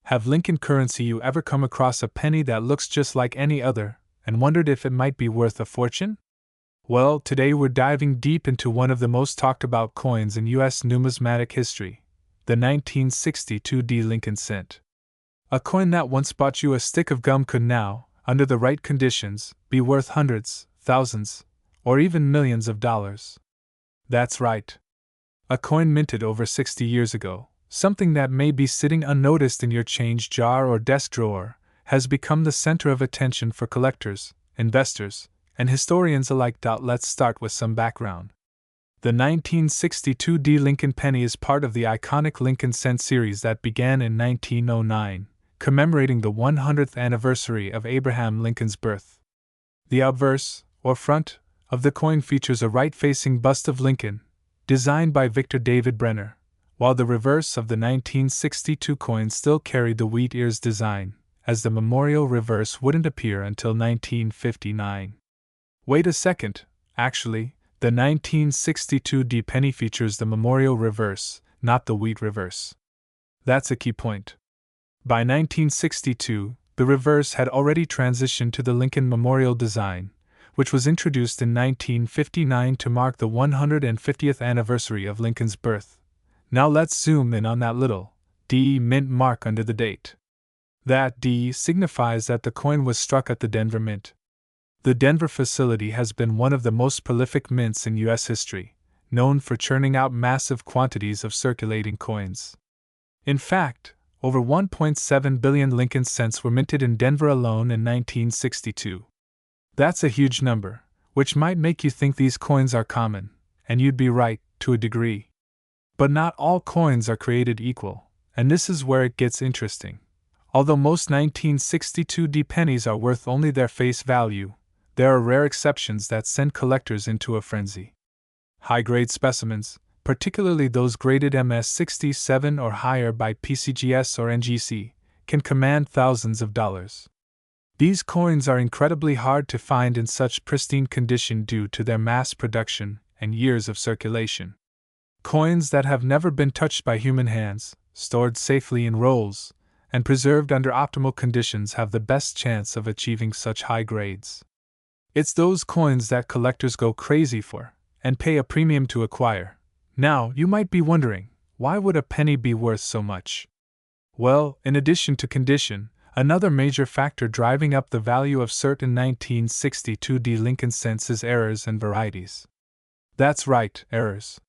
Have Lincoln currency you ever come across a penny that looks just like any other, and wondered if it might be worth a fortune? Well, today we're diving deep into one of the most talked about coins in U.S. numismatic history, the 1962 D Lincoln cent. A coin that once bought you a stick of gum could now, under the right conditions, be worth hundreds, thousands, or even millions of dollars. That's right. A coin minted over 60 years ago, something that may be sitting unnoticed in your change jar or desk drawer, has become the center of attention for collectors, investors, and historians alike. Let's start with some background. The 1962 D Lincoln penny is part of the iconic Lincoln cent series that began in 1909, commemorating the 100th anniversary of Abraham Lincoln's birth. The obverse, or front, of the coin features a right-facing bust of Lincoln, designed by Victor David Brenner, while the reverse of the 1962 coin still carried the wheat ears design, as the memorial reverse wouldn't appear until 1959. Wait a second, actually, the 1962 D penny features the memorial reverse, not the wheat reverse. That's a key point. By 1962, the reverse had already transitioned to the Lincoln Memorial design, which was introduced in 1959 to mark the 150th anniversary of Lincoln's birth. Now let's zoom in on that little D mint mark under the date. That D signifies that the coin was struck at the Denver Mint. The Denver facility has been one of the most prolific mints in U.S. history, known for churning out massive quantities of circulating coins. In fact, over 1.7 billion Lincoln cents were minted in Denver alone in 1962. That's a huge number, which might make you think these coins are common, and you'd be right, to a degree. But not all coins are created equal, and this is where it gets interesting. Although most 1962 D pennies are worth only their face value, there are rare exceptions that send collectors into a frenzy. High-grade specimens, particularly those graded MS-67 or higher by PCGS or NGC, can command thousands of dollars. These coins are incredibly hard to find in such pristine condition due to their mass production and years of circulation. Coins that have never been touched by human hands, stored safely in rolls, and preserved under optimal conditions have the best chance of achieving such high grades. It's those coins that collectors go crazy for, and pay a premium to acquire. Now, you might be wondering, why would a penny be worth so much? Well, in addition to condition, another major factor driving up the value of certain 1962 D Lincoln cents is errors and varieties. That's right, errors.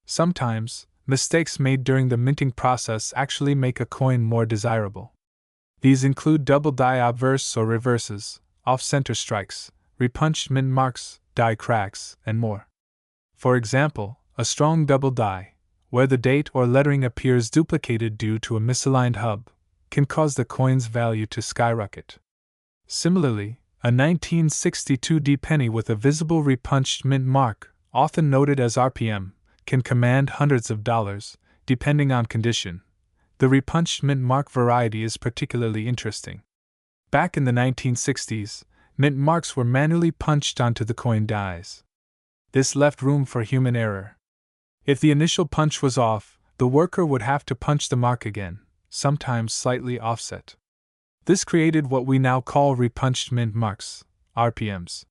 Sometimes, mistakes made during the minting process actually make a coin more desirable. These include double die obverse or reverses, off-center strikes, repunched mint marks, die cracks, and more. For example, a strong double die, where the date or lettering appears duplicated due to a misaligned hub, can cause the coin's value to skyrocket. Similarly, a 1962 D penny with a visible repunched mint mark, often noted as RPM, can command hundreds of dollars, depending on condition. The repunched mint mark variety is particularly interesting. Back in the 1960s, mint marks were manually punched onto the coin dies. This left room for human error. If the initial punch was off, the worker would have to punch the mark again, sometimes slightly offset. This created what we now call repunched mint marks, RPMs.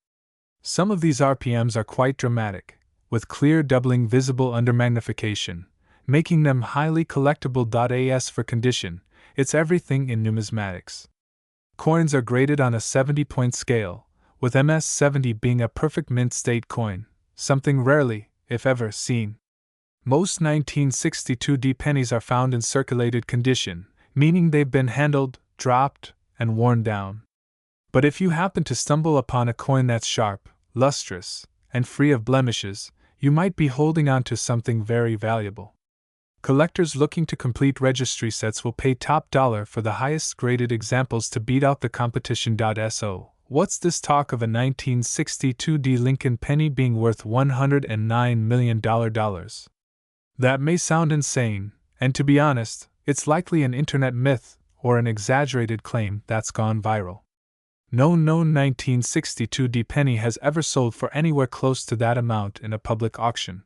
Some of these RPMs are quite dramatic, with clear doubling visible under magnification, making them highly collectible. As for condition, it's everything in numismatics. Coins are graded on a 70-point scale, with MS-70 being a perfect mint state coin, something rarely, if ever, seen. Most 1962 D pennies are found in circulated condition, meaning they've been handled, dropped, and worn down. But if you happen to stumble upon a coin that's sharp, lustrous, and free of blemishes, you might be holding on to something very valuable. Collectors looking to complete registry sets will pay top dollar for the highest graded examples to beat out the competition. So, what's this talk of a 1962 D Lincoln penny being worth $109 million? That may sound insane, and to be honest, it's likely an internet myth or an exaggerated claim that's gone viral. No known 1962 D penny has ever sold for anywhere close to that amount in a public auction.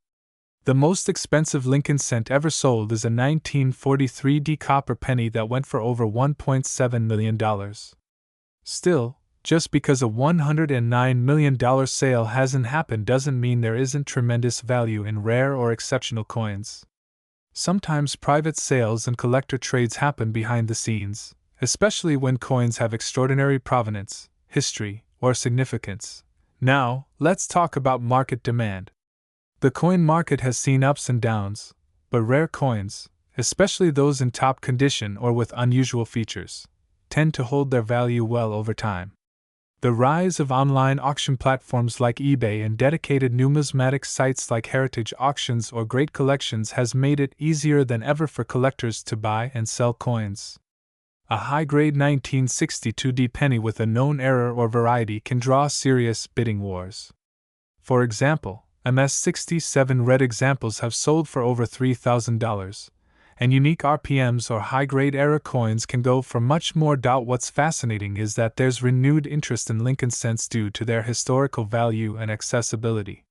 The most expensive Lincoln cent ever sold is a 1943 D copper penny that went for over $1.7 million. Still, just because a $109 million sale hasn't happened doesn't mean there isn't tremendous value in rare or exceptional coins. Sometimes private sales and collector trades happen behind the scenes, especially when coins have extraordinary provenance, history, or significance. Now, let's talk about market demand. The coin market has seen ups and downs, but rare coins, especially those in top condition or with unusual features, tend to hold their value well over time. The rise of online auction platforms like eBay and dedicated numismatic sites like Heritage Auctions or Great Collections has made it easier than ever for collectors to buy and sell coins. A high-grade 1962 D penny with a known error or variety can draw serious bidding wars. For example, MS-67 red examples have sold for over $3,000, and unique RPMs or high-grade error coins can go for much more. What's fascinating is that there's renewed interest in Lincoln cents due to their historical value and accessibility.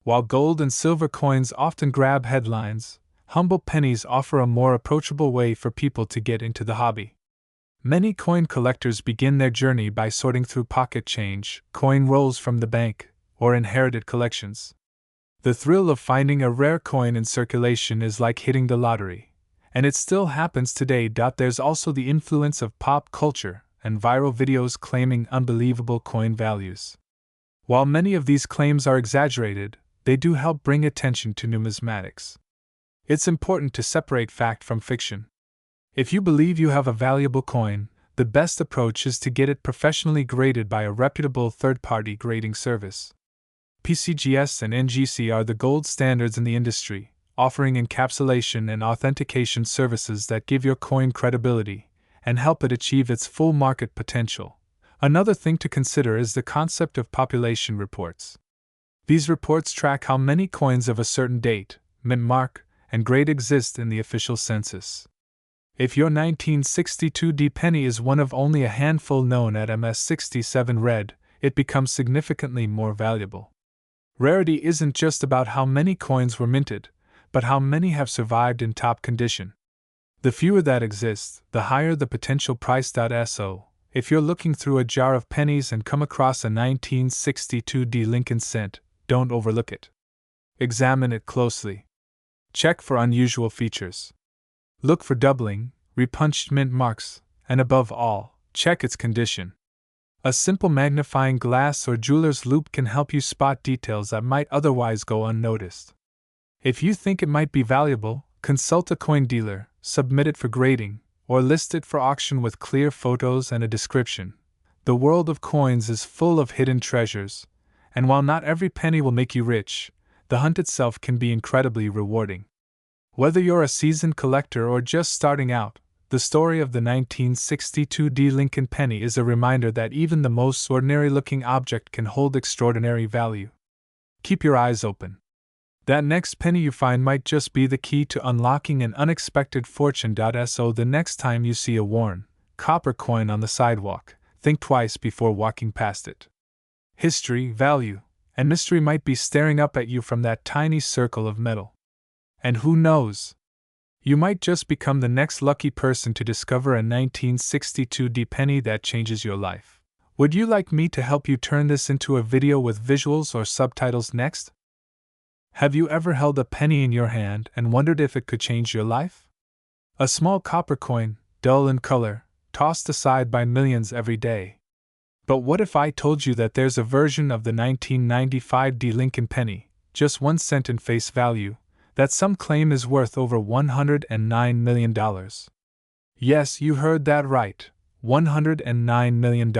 While gold and silver coins often grab headlines, humble pennies offer a more approachable way for people to get into the hobby. Many coin collectors begin their journey by sorting through pocket change, coin rolls from the bank, or inherited collections. The thrill of finding a rare coin in circulation is like hitting the lottery, and it still happens today. There's also the influence of pop culture and viral videos claiming unbelievable coin values. While many of these claims are exaggerated, they do help bring attention to numismatics. It's important to separate fact from fiction. If you believe you have a valuable coin, the best approach is to get it professionally graded by a reputable third-party grading service. PCGS and NGC are the gold standards in the industry, offering encapsulation and authentication services that give your coin credibility and help it achieve its full market potential. Another thing to consider is the concept of population reports. These reports track how many coins of a certain date, mint mark, and grade exist in the official census. If your 1962 D penny is one of only a handful known at MS-67 red, it becomes significantly more valuable. Rarity isn't just about how many coins were minted, but how many have survived in top condition. The fewer that exist, the higher the potential price. So, if you're looking through a jar of pennies and come across a 1962 D Lincoln cent, don't overlook it. Examine it closely. Check for unusual features. Look for doubling, repunched mint marks, and above all, check its condition. A simple magnifying glass or jeweler's loupe can help you spot details that might otherwise go unnoticed. If you think it might be valuable, consult a coin dealer, submit it for grading, or list it for auction with clear photos and a description. The world of coins is full of hidden treasures, and while not every penny will make you rich, the hunt itself can be incredibly rewarding. Whether you're a seasoned collector or just starting out, the story of the 1962 D Lincoln penny is a reminder that even the most ordinary-looking object can hold extraordinary value. Keep your eyes open. That next penny you find might just be the key to unlocking an unexpected fortune. So the next time you see a worn, copper coin on the sidewalk, think twice before walking past it. History, value, and mystery might be staring up at you from that tiny circle of metal. And who knows? You might just become the next lucky person to discover a 1962 D penny that changes your life. Would you like me to help you turn this into a video with visuals or subtitles next? Have you ever held a penny in your hand and wondered if it could change your life? A small copper coin, dull in color, tossed aside by millions every day. But what if I told you that there's a version of the 1995 D Lincoln penny, just 1 cent in face value, that some claim is worth over $109 million? Yes, you heard that right, $109 million.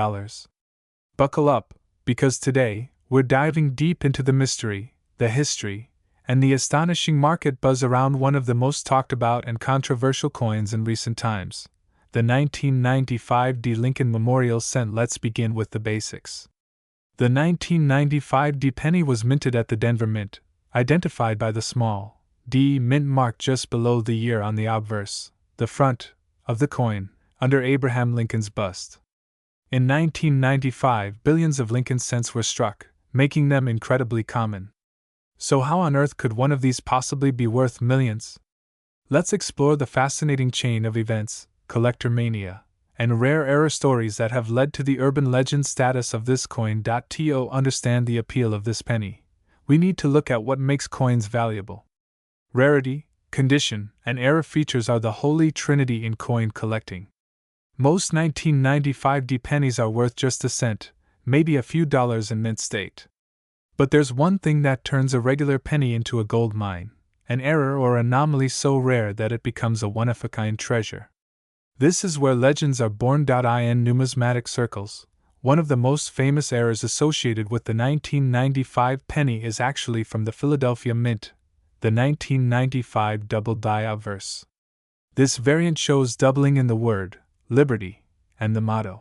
Buckle up, because today, we're diving deep into the mystery, the history, and the astonishing market buzz around one of the most talked about and controversial coins in recent times, the 1995 D Lincoln Memorial Cent. Let's begin with the basics. The 1995 D penny was minted at the Denver Mint, identified by the small D mint mark just below the year on the obverse, the front, of the coin, under Abraham Lincoln's bust. In 1995, billions of Lincoln cents were struck, making them incredibly common. So, how on earth could one of these possibly be worth millions? Let's explore the fascinating chain of events, collector mania, and rare error stories that have led to the urban legend status of this coin. To understand the appeal of this penny, we need to look at what makes coins valuable. Rarity, condition, and error features are the holy trinity in coin collecting. Most 1995 D pennies are worth just a cent, maybe a few dollars in mint state. But there's one thing that turns a regular penny into a gold mine, an error or anomaly so rare that it becomes a one-of-a-kind treasure. This is where legends are born. In numismatic circles, one of the most famous errors associated with the 1995 penny is actually from the Philadelphia Mint, the 1995 double die obverse. This variant shows doubling in the word, liberty, and the motto,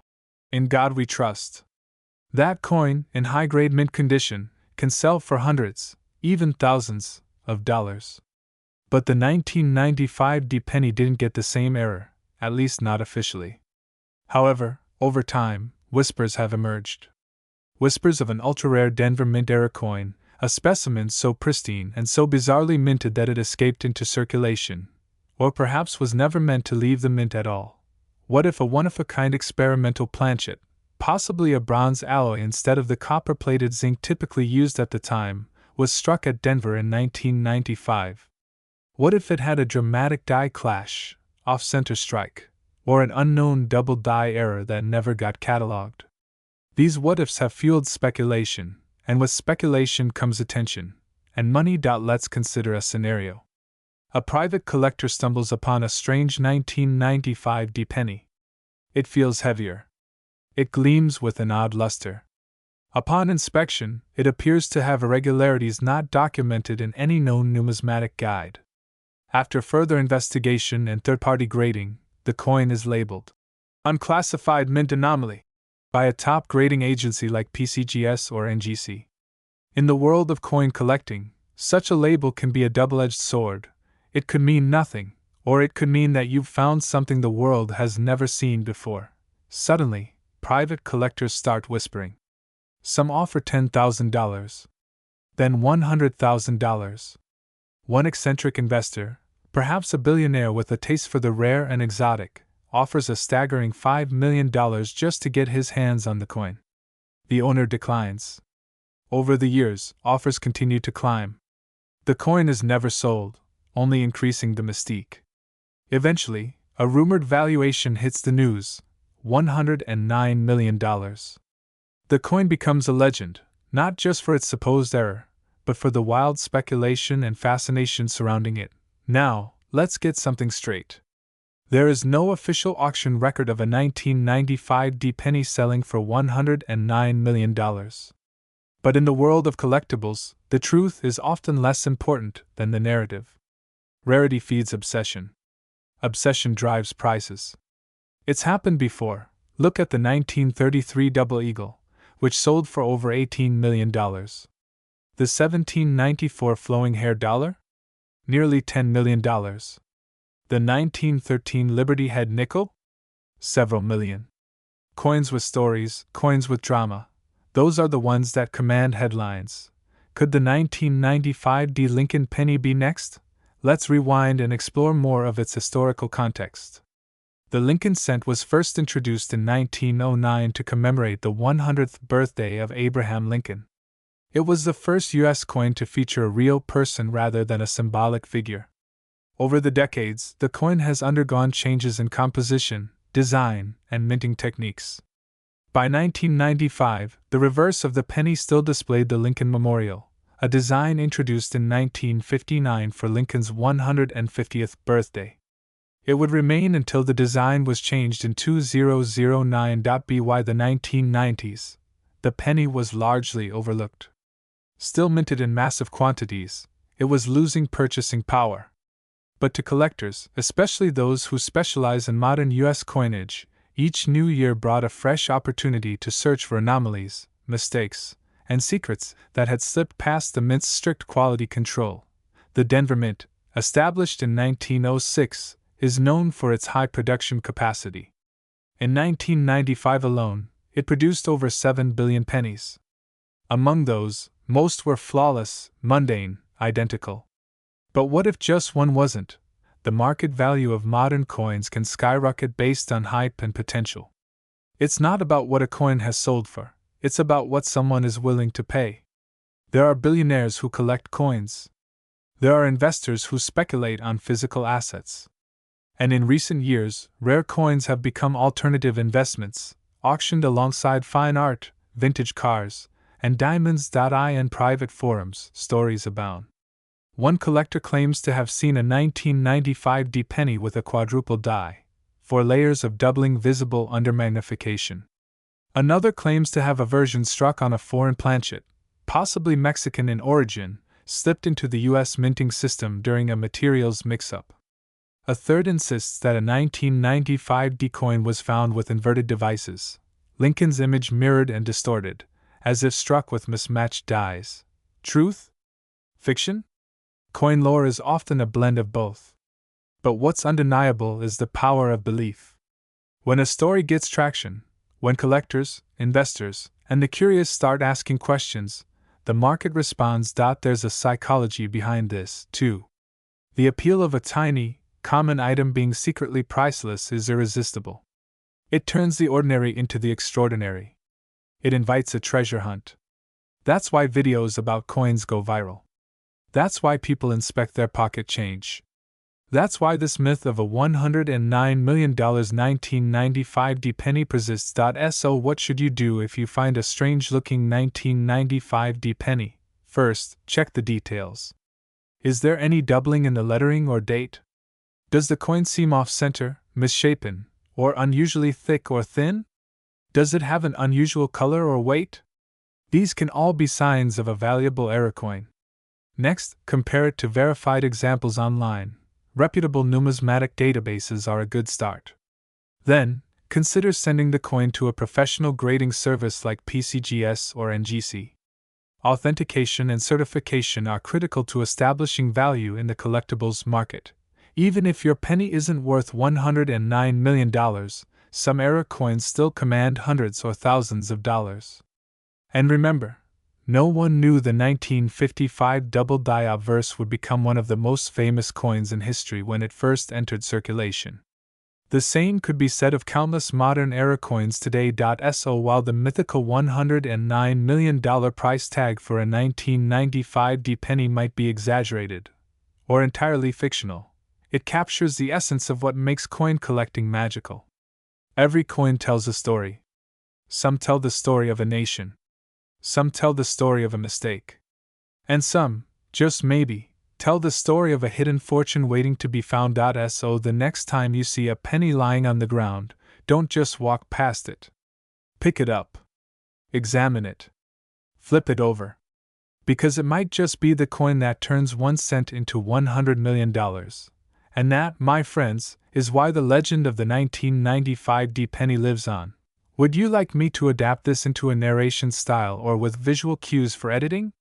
"In God We Trust." That coin, in high-grade mint condition, can sell for hundreds, even thousands, of dollars. But the 1995 D penny didn't get the same error, at least not officially. However, over time, whispers have emerged. Whispers of an ultra-rare Denver Mint era coin, a specimen so pristine and so bizarrely minted that it escaped into circulation, or perhaps was never meant to leave the mint at all. What if a one-of-a-kind experimental planchet, possibly a bronze alloy instead of the copper-plated zinc typically used at the time, was struck at Denver in 1995? What if it had a dramatic die clash, off-center strike, or an unknown double die error that never got catalogued? These what-ifs have fueled speculation, and with speculation comes attention, and money. Let's consider a scenario. A private collector stumbles upon a strange 1995 D penny. It feels heavier. It gleams with an odd luster. Upon inspection, it appears to have irregularities not documented in any known numismatic guide. After further investigation and third-party grading, the coin is labeled Unclassified Mint Anomaly by a top grading agency like PCGS or NGC. In the world of coin collecting, such a label can be a double-edged sword. It could mean nothing, or it could mean that you've found something the world has never seen before. Suddenly, private collectors start whispering. Some offer $10,000, then $100,000. One eccentric investor, perhaps a billionaire with a taste for the rare and exotic, offers a staggering $5 million just to get his hands on the coin. The owner declines. Over the years, offers continue to climb. The coin is never sold, only increasing the mystique. Eventually, a rumored valuation hits the news: $109 million. The coin becomes a legend, not just for its supposed error, but for the wild speculation and fascination surrounding it. Now, let's get something straight. There is no official auction record of a 1995 D penny selling for $109 million. But in the world of collectibles, the truth is often less important than the narrative. Rarity feeds obsession. Obsession drives prices. It's happened before. Look at the 1933 Double Eagle, which sold for over $18 million. The 1794 Flowing Hair Dollar? Nearly $10 million. The 1913 Liberty Head Nickel? Several million. Coins with stories, coins with drama. Those are the ones that command headlines. Could the 1995 D Lincoln penny be next? Let's rewind and explore more of its historical context. The Lincoln cent was first introduced in 1909 to commemorate the 100th birthday of Abraham Lincoln. It was the first U.S. coin to feature a real person rather than a symbolic figure. Over the decades, the coin has undergone changes in composition, design, and minting techniques. By 1995, the reverse of the penny still displayed the Lincoln Memorial, a design introduced in 1959 for Lincoln's 150th birthday. It would remain until the design was changed in 2009. By the 1990s, the penny was largely overlooked. Still minted in massive quantities, it was losing purchasing power. But to collectors, especially those who specialize in modern U.S. coinage, each new year brought a fresh opportunity to search for anomalies, mistakes, and secrets that had slipped past the Mint's strict quality control. The Denver Mint, established in 1906, is known for its high production capacity. In 1995 alone, it produced over 7 billion pennies. Among those, Most were flawless, mundane, identical. But what if just one wasn't? The market value of modern coins can skyrocket based on hype and potential. It's not about what a coin has sold for, it's about what someone is willing to pay. There are billionaires who collect coins. There are investors who speculate on physical assets. And in recent years, rare coins have become alternative investments, auctioned alongside fine art, vintage cars, and diamonds. In private forums, stories abound. One collector claims to have seen a 1995 D penny with a quadruple die, 4 layers of doubling visible under magnification. Another claims to have a version struck on a foreign planchet, possibly Mexican in origin, slipped into the U.S. minting system during a materials mix-up. A third insists that a 1995 D coin was found with inverted devices, Lincoln's image mirrored and distorted, as if struck with mismatched dies. Truth? Fiction? Coin lore is often a blend of both. But what's undeniable is the power of belief. When a story gets traction, when collectors, investors, and the curious start asking questions, the market responds. There's a psychology behind this, too. The appeal of a tiny, common item being secretly priceless is irresistible. It turns the ordinary into the extraordinary. It invites a treasure hunt. That's why videos about coins go viral. That's why people inspect their pocket change. That's why this myth of a $109 million 1995 D penny persists. So what should you do if you find a strange-looking 1995 D penny? First, check the details. Is there any doubling in the lettering or date? Does the coin seem off-center, misshapen, or unusually thick or thin? Does it have an unusual color or weight? These can all be signs of a valuable error coin. Next, compare it to verified examples online. Reputable numismatic databases are a good start. Then, consider sending the coin to a professional grading service like PCGS or NGC. Authentication and certification are critical to establishing value in the collectibles market. Even if your penny isn't worth $109 million, some error coins still command hundreds or thousands of dollars. And remember, no one knew the 1955 double die obverse would become one of the most famous coins in history when it first entered circulation. The same could be said of countless modern error coins today. So while the mythical $109 million price tag for a 1995 D penny might be exaggerated, or entirely fictional, it captures the essence of what makes coin collecting magical. Every coin tells a story. Some tell the story of a nation. Some tell the story of a mistake. And some, just maybe, tell the story of a hidden fortune waiting to be found. So the next time you see a penny lying on the ground, don't just walk past it. Pick it up. Examine it. Flip it over. Because it might just be the coin that turns 1 cent into $100 million. And that, my friends, is why the legend of the 1995 D penny lives on. Would you like me to adapt this into a narration style or with visual cues for editing?